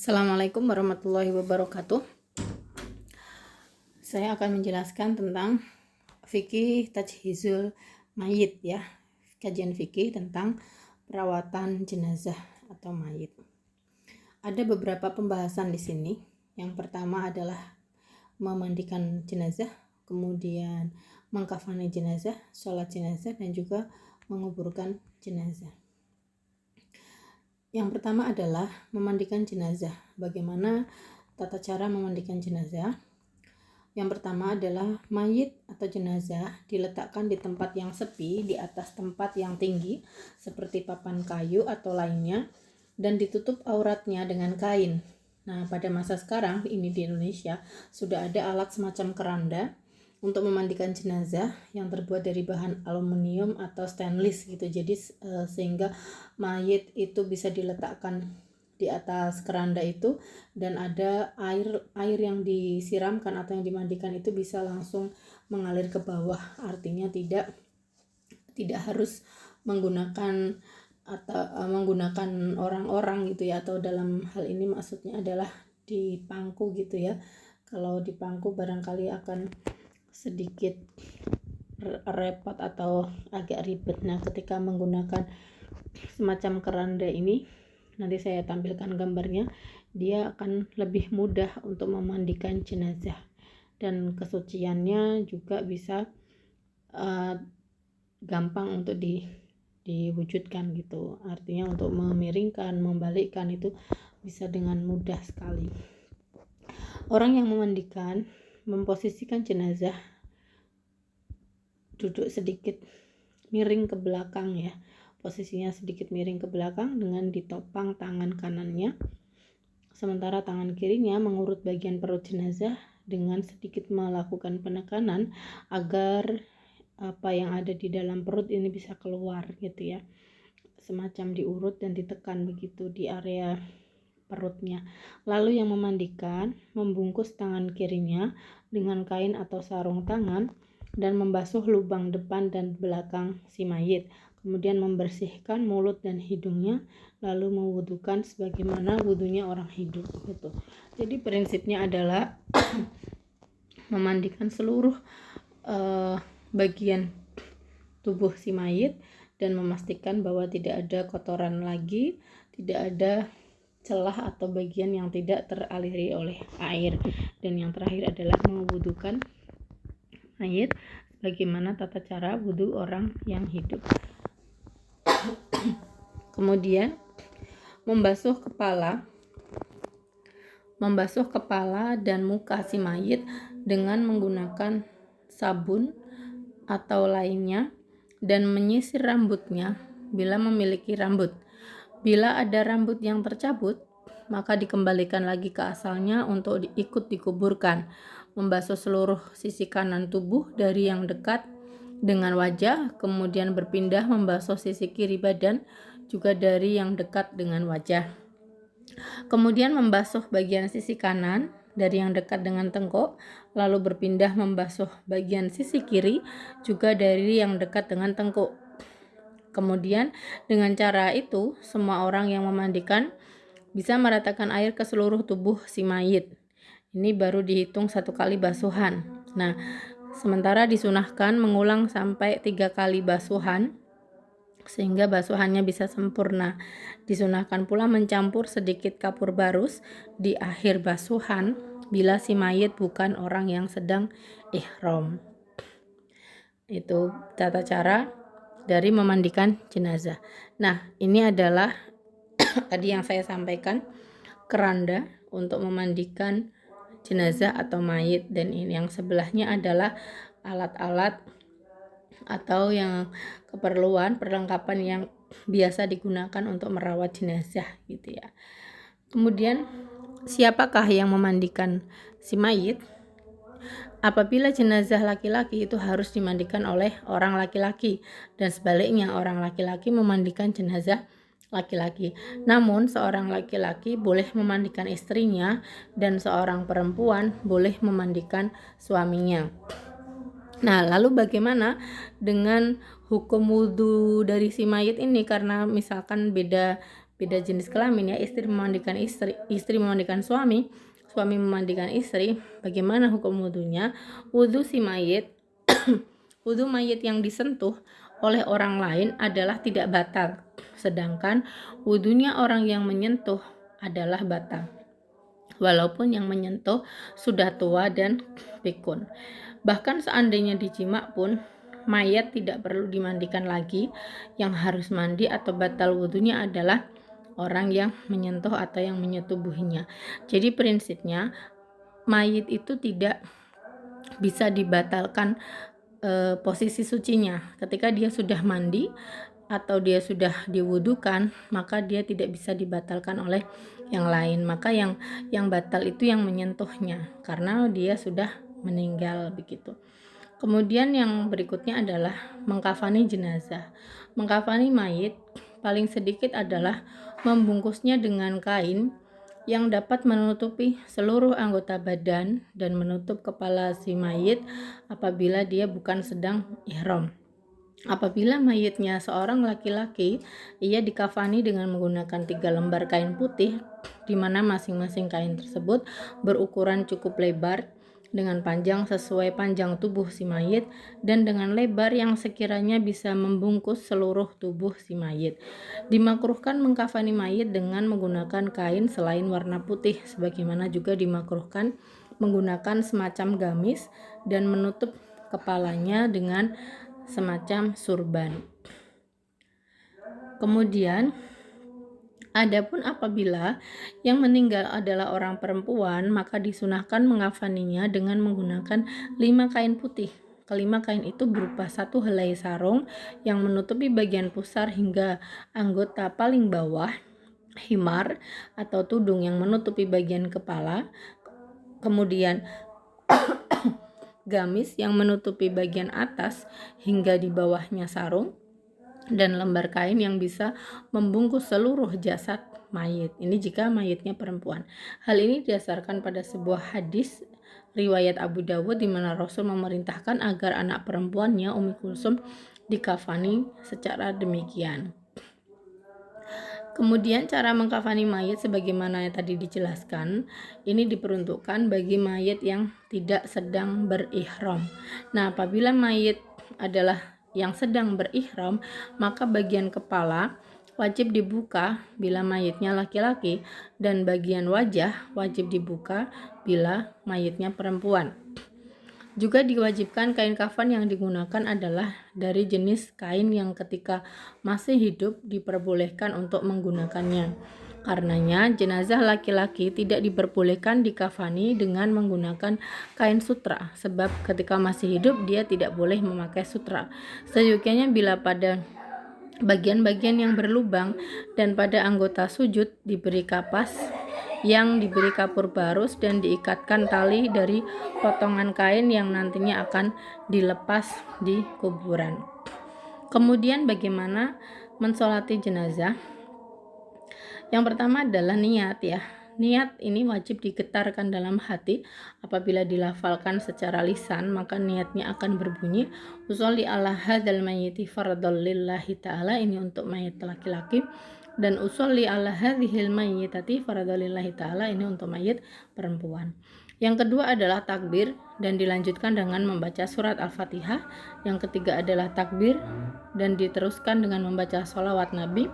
Assalamualaikum warahmatullahi wabarakatuh. Saya akan menjelaskan tentang fikih tajhizul mayit ya. Kajian fikih tentang perawatan jenazah atau mayit. Ada beberapa pembahasan di sini. Yang pertama adalah memandikan jenazah, kemudian mengkafani jenazah, sholat jenazah, dan juga menguburkan jenazah. Yang pertama adalah memandikan jenazah. Bagaimana tata cara memandikan jenazah? Yang pertama adalah mayit atau jenazah diletakkan di tempat yang sepi, di atas tempat yang tinggi seperti papan kayu atau lainnya, dan ditutup auratnya dengan kain. Nah, pada masa sekarang ini di Indonesia sudah ada alat semacam keranda untuk memandikan jenazah yang terbuat dari bahan aluminium atau stainless gitu. Jadi sehingga mayit itu bisa diletakkan di atas keranda itu, dan ada air yang disiramkan atau yang dimandikan itu bisa langsung mengalir ke bawah. Artinya tidak harus menggunakan orang-orang gitu ya, atau dalam hal ini maksudnya adalah di pangku gitu ya. Kalau di pangku barangkali akan sedikit repot atau agak ribet. Nah, ketika menggunakan semacam keranda ini, nanti saya tampilkan gambarnya, dia akan lebih mudah untuk memandikan jenazah, dan kesuciannya juga bisa gampang untuk diwujudkan gitu. Artinya untuk memiringkan, membalikkan itu bisa dengan mudah sekali. Orang yang memandikan memposisikan jenazah duduk sedikit miring ke belakang ya. Posisinya sedikit miring ke belakang dengan ditopang tangan kanannya. Sementara tangan kirinya mengurut bagian perut jenazah dengan sedikit melakukan penekanan agar apa yang ada di dalam perut ini bisa keluar gitu ya. Semacam diurut dan ditekan begitu di area perutnya. Lalu yang memandikan membungkus tangan kirinya dengan kain atau sarung tangan dan membasuh lubang depan dan belakang si mayit. Kemudian membersihkan mulut dan hidungnya, lalu mewudukan sebagaimana wudunya orang hidup gitu. Jadi prinsipnya adalah memandikan seluruh bagian tubuh si mayit dan memastikan bahwa tidak ada kotoran lagi, tidak ada celah atau bagian yang tidak teraliri oleh air. Dan yang terakhir adalah mewudukan mayit bagaimana tata cara wudu orang yang hidup. Kemudian membasuh kepala dan muka si mayit dengan menggunakan sabun atau lainnya, dan menyisir rambutnya bila memiliki rambut. Bila ada rambut yang tercabut, maka dikembalikan lagi ke asalnya untuk ikut dikuburkan. Membasuh seluruh sisi kanan tubuh dari yang dekat dengan wajah, kemudian berpindah membasuh sisi kiri badan juga dari yang dekat dengan wajah. Kemudian membasuh bagian sisi kanan dari yang dekat dengan tengkuk, lalu berpindah membasuh bagian sisi kiri juga dari yang dekat dengan tengkuk. Kemudian dengan cara itu semua orang yang memandikan bisa meratakan air ke seluruh tubuh si mayit. Ini baru dihitung 1 kali basuhan. Nah, sementara disunahkan mengulang sampai 3 kali basuhan sehingga basuhannya bisa sempurna. Disunahkan pula mencampur sedikit kapur barus di akhir basuhan bila si mayit bukan orang yang sedang ihram. Itu tata cara dari memandikan jenazah. Nah, ini adalah tadi yang saya sampaikan, keranda untuk memandikan jenazah atau mayit, dan ini yang sebelahnya adalah alat-alat atau yang keperluan perlengkapan yang biasa digunakan untuk merawat jenazah gitu ya. Kemudian siapakah yang memandikan si mayit? Apabila jenazah laki-laki itu harus dimandikan oleh orang laki-laki, dan sebaliknya orang laki-laki memandikan jenazah laki-laki. Namun seorang laki-laki boleh memandikan istrinya dan seorang perempuan boleh memandikan suaminya. Nah, lalu bagaimana dengan hukum wudhu dari si mayit ini? Karena misalkan beda beda jenis kelamin ya, istri memandikan istri memandikan suami memandikan istri, bagaimana hukum wudunya? Wudu si mayit wudu mayit yang disentuh oleh orang lain adalah tidak batal, sedangkan wudunya orang yang menyentuh adalah batal, walaupun yang menyentuh sudah tua dan pikun. Bahkan seandainya dijima pun, mayat tidak perlu dimandikan lagi. Yang harus mandi atau batal wudunya adalah orang yang menyentuh atau yang menyetubuhinya. Jadi prinsipnya mayit itu tidak bisa dibatalkan posisi sucinya. Ketika dia sudah mandi atau dia sudah diwudukan, maka dia tidak bisa dibatalkan oleh yang lain. Maka yang batal itu yang menyentuhnya, karena dia sudah meninggal begitu. Kemudian yang berikutnya adalah mengkafani jenazah. Mengkafani mayit paling sedikit adalah membungkusnya dengan kain yang dapat menutupi seluruh anggota badan dan menutup kepala si mayit apabila dia bukan sedang ihram. Apabila mayitnya seorang laki-laki, ia dikafani dengan menggunakan 3 lembar kain putih, di mana masing-masing kain tersebut berukuran cukup lebar dengan panjang sesuai panjang tubuh si mayit dan dengan lebar yang sekiranya bisa membungkus seluruh tubuh si mayit. Dimakruhkan mengkafani mayit dengan menggunakan kain selain warna putih, sebagaimana juga dimakruhkan menggunakan semacam gamis dan menutup kepalanya dengan semacam surban. Kemudian adapun apabila yang meninggal adalah orang perempuan, maka disunahkan mengkafaninya dengan menggunakan 5 kain putih. Kelima kain itu berupa 1 helai sarung yang menutupi bagian pusar hingga anggota paling bawah, himar atau tudung yang menutupi bagian kepala, kemudian gamis yang menutupi bagian atas hingga di bawahnya sarung, dan lembar kain yang bisa membungkus seluruh jasad mayit. Ini jika mayitnya perempuan. Hal ini didasarkan pada sebuah hadis riwayat Abu Dawud di mana Rasul memerintahkan agar anak perempuannya Ummi Kulsum dikafani secara demikian. Kemudian cara mengkafani mayit sebagaimana yang tadi dijelaskan, ini diperuntukkan bagi mayit yang tidak sedang berihram. Nah, apabila mayit adalah yang sedang berihram, maka bagian kepala wajib dibuka bila mayitnya laki-laki dan bagian wajah wajib dibuka bila mayitnya perempuan. Juga diwajibkan kain kafan yang digunakan adalah dari jenis kain yang ketika masih hidup diperbolehkan untuk menggunakannya. Karenanya jenazah laki-laki tidak diperbolehkan dikafani dengan menggunakan kain sutra, sebab ketika masih hidup dia tidak boleh memakai sutra. Seyogianya bila pada bagian-bagian yang berlubang dan pada anggota sujud diberi kapas yang diberi kapur barus dan diikatkan tali dari potongan kain yang nantinya akan dilepas di kuburan. Kemudian bagaimana mensolati jenazah? Yang pertama adalah niat ya. Niat ini wajib digetarkan dalam hati. Apabila dilafalkan secara lisan, maka niatnya akan berbunyi usolli ala hadzal mayyiti fardhal lillahi ta'ala, ini untuk mayit laki-laki, dan usolli ala hadzihil mayyitati fardhal lillahi ta'ala, ini untuk mayit perempuan. Yang kedua adalah takbir dan dilanjutkan dengan membaca surat Al-Fatihah. Yang ketiga adalah takbir dan diteruskan dengan membaca sholawat Nabi.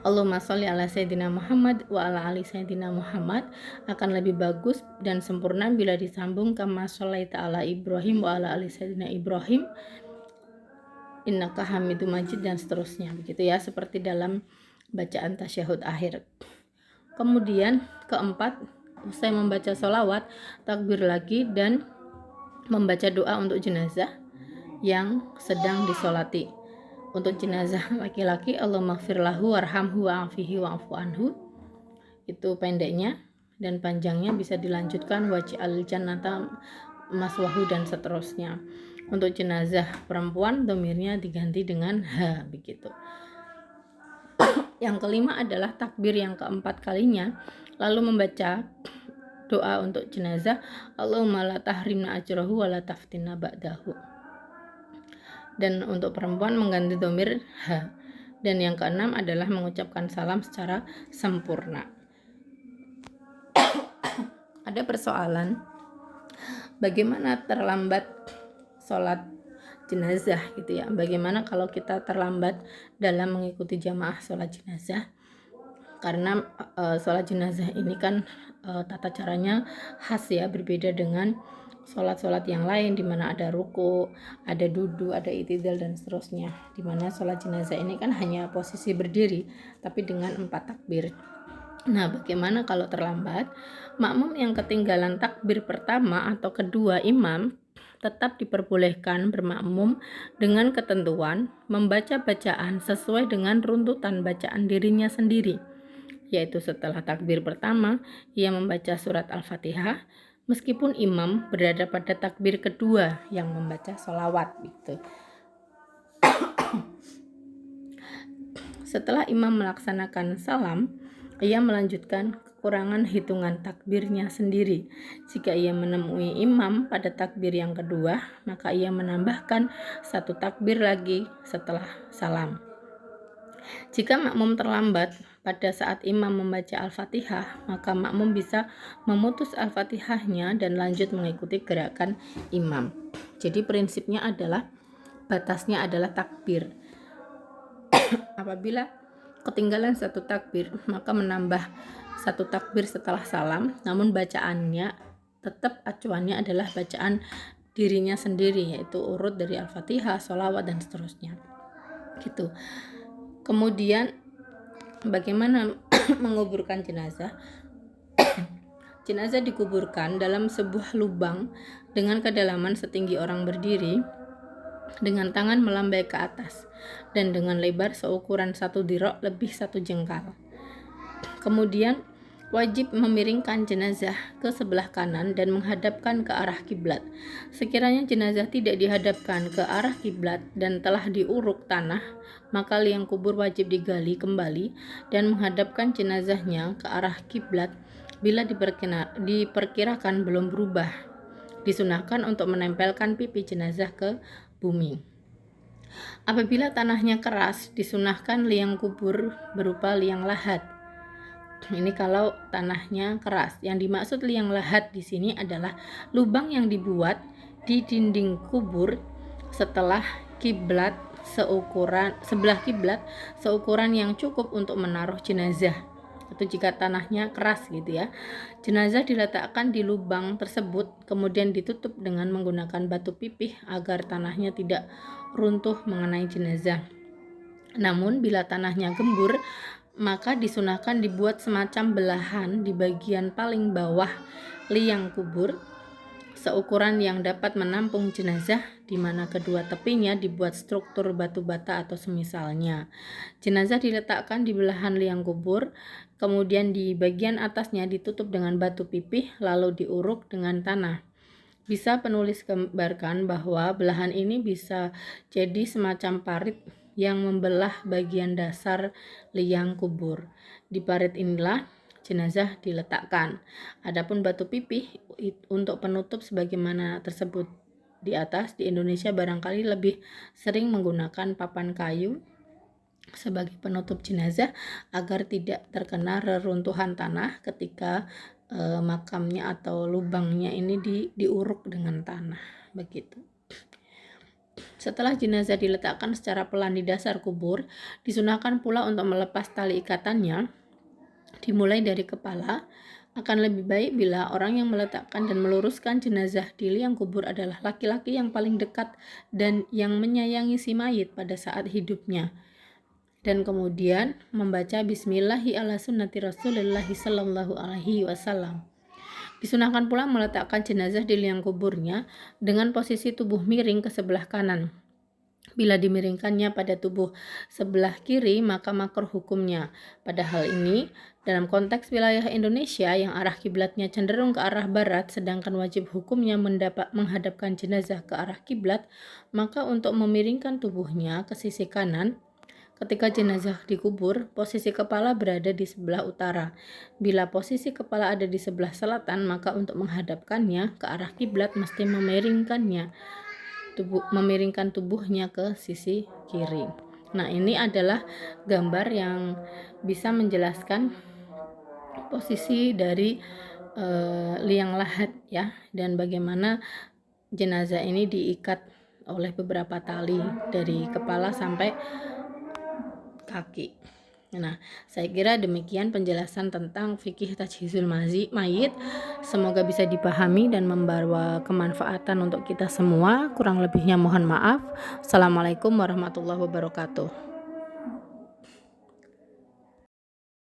Allahumma sholli ala sayyidina Muhammad wa ala ali sayyidina Muhammad. Akan lebih bagus dan sempurna bila disambung kama sholaita ala Ibrahim wa ala ali sayyidina Ibrahim innaka hamidum majid, dan seterusnya begitu ya, seperti dalam bacaan tasyahud akhir. Kemudian keempat, usai membaca sholawat, takbir lagi dan membaca doa untuk jenazah yang sedang disolati. Untuk jenazah laki-laki, Allahumma gfir lahu warhamhu wa'afihi wa'afu anhu, itu pendeknya, dan panjangnya bisa dilanjutkan waj'al jannata maswahu dan seterusnya. Untuk jenazah perempuan, domirnya diganti dengan ha begitu. Yang kelima adalah takbir yang keempat kalinya, lalu membaca doa untuk jenazah, Allahumma la tahrimna ajrahu wa la taftinna ba'dahu. Dan untuk perempuan mengganti domir ha. Dan yang keenam adalah mengucapkan salam secara sempurna. Ada persoalan bagaimana terlambat sholat jenazah gitu ya. Bagaimana kalau kita terlambat dalam mengikuti jamaah sholat jenazah? Karena sholat jenazah ini kan tata caranya khas ya, berbeda dengan sholat-sholat yang lain di mana ada ruku, ada duduk, ada itidal dan seterusnya. Di mana sholat jenazah ini kan hanya posisi berdiri tapi dengan 4 takbir. Nah, bagaimana kalau terlambat? Makmum yang ketinggalan takbir pertama atau kedua imam tetap diperbolehkan bermakmum dengan ketentuan membaca bacaan sesuai dengan runtutan bacaan dirinya sendiri, yaitu setelah takbir pertama ia membaca surat Al-Fatihah, meskipun imam berada pada takbir kedua yang membaca sholawat gitu. Setelah imam melaksanakan salam, ia melanjutkan kekurangan hitungan takbirnya sendiri. Jika ia menemui imam pada takbir yang kedua, maka ia menambahkan 1 takbir lagi setelah salam. Jika makmum terlambat pada saat imam membaca Al-Fatihah, maka makmum bisa memutus Al-Fatihahnya dan lanjut mengikuti gerakan imam. Jadi prinsipnya adalah batasnya adalah takbir. Apabila ketinggalan 1 takbir, maka menambah 1 takbir setelah salam, namun bacaannya tetap acuannya adalah bacaan dirinya sendiri, yaitu urut dari Al-Fatihah, sholawat dan seterusnya gitu. Kemudian bagaimana menguburkan jenazah? Jenazah dikuburkan dalam sebuah lubang dengan kedalaman setinggi orang berdiri, dengan tangan melambai ke atas dan dengan lebar seukuran 1 dirok lebih 1 jengkal. Kemudian wajib memiringkan jenazah ke sebelah kanan dan menghadapkan ke arah kiblat. Sekiranya jenazah tidak dihadapkan ke arah kiblat dan telah diuruk tanah, maka liang kubur wajib digali kembali dan menghadapkan jenazahnya ke arah kiblat. Bila diperkirakan belum berubah, disunahkan untuk menempelkan pipi jenazah ke bumi. Apabila tanahnya keras, disunahkan liang kubur berupa liang lahat. Ini kalau tanahnya keras. Yang dimaksud liang lahat di sini adalah lubang yang dibuat di dinding kubur sebelah kiblat seukuran yang cukup untuk menaruh jenazah. Atau jika tanahnya keras gitu ya. Jenazah diletakkan di lubang tersebut, kemudian ditutup dengan menggunakan batu pipih agar tanahnya tidak runtuh mengenai jenazah. Namun bila tanahnya gembur, maka disunahkan dibuat semacam belahan di bagian paling bawah liang kubur seukuran yang dapat menampung jenazah, di mana kedua tepinya dibuat struktur batu bata atau semisalnya. Jenazah diletakkan di belahan liang kubur, kemudian di bagian atasnya ditutup dengan batu pipih lalu diuruk dengan tanah. Bisa penulis gambarkan bahwa belahan ini bisa jadi semacam parit yang membelah bagian dasar liang kubur. Di parit inilah jenazah diletakkan. Adapun batu pipih untuk penutup sebagaimana tersebut di atas, di Indonesia barangkali lebih sering menggunakan papan kayu sebagai penutup jenazah agar tidak terkena reruntuhan tanah ketika makamnya atau lubangnya ini diuruk dengan tanah begitu. Setelah jenazah diletakkan secara pelan di dasar kubur, disunahkan pula untuk melepas tali ikatannya dimulai dari kepala. Akan lebih baik bila orang yang meletakkan dan meluruskan jenazah di liang kubur adalah laki-laki yang paling dekat dan yang menyayangi si mayit pada saat hidupnya. Dan kemudian membaca Bismillahi ala sunnati Rasulillahi sallallahu alaihi wasallam. Disunahkan pula meletakkan jenazah di liang kuburnya dengan posisi tubuh miring ke sebelah kanan. Bila dimiringkannya pada tubuh sebelah kiri, maka makruh hukumnya. Pada hal ini, dalam konteks wilayah Indonesia yang arah kiblatnya cenderung ke arah barat, sedangkan wajib hukumnya menghadapkan jenazah ke arah kiblat, maka untuk memiringkan tubuhnya ke sisi kanan, ketika jenazah dikubur, posisi kepala berada di sebelah utara. Bila posisi kepala ada di sebelah selatan, maka untuk menghadapkannya ke arah kiblat mesti memiringkan tubuhnya ke sisi kiri. Nah, ini adalah gambar yang bisa menjelaskan posisi dari liang lahat ya, dan bagaimana jenazah ini diikat oleh beberapa tali dari kepala sampai kaki. Nah, saya kira demikian penjelasan tentang fikih tajhizul mayit. Semoga bisa dipahami dan membawa kemanfaatan untuk kita semua. Kurang lebihnya mohon maaf. Assalamualaikum warahmatullahi wabarakatuh.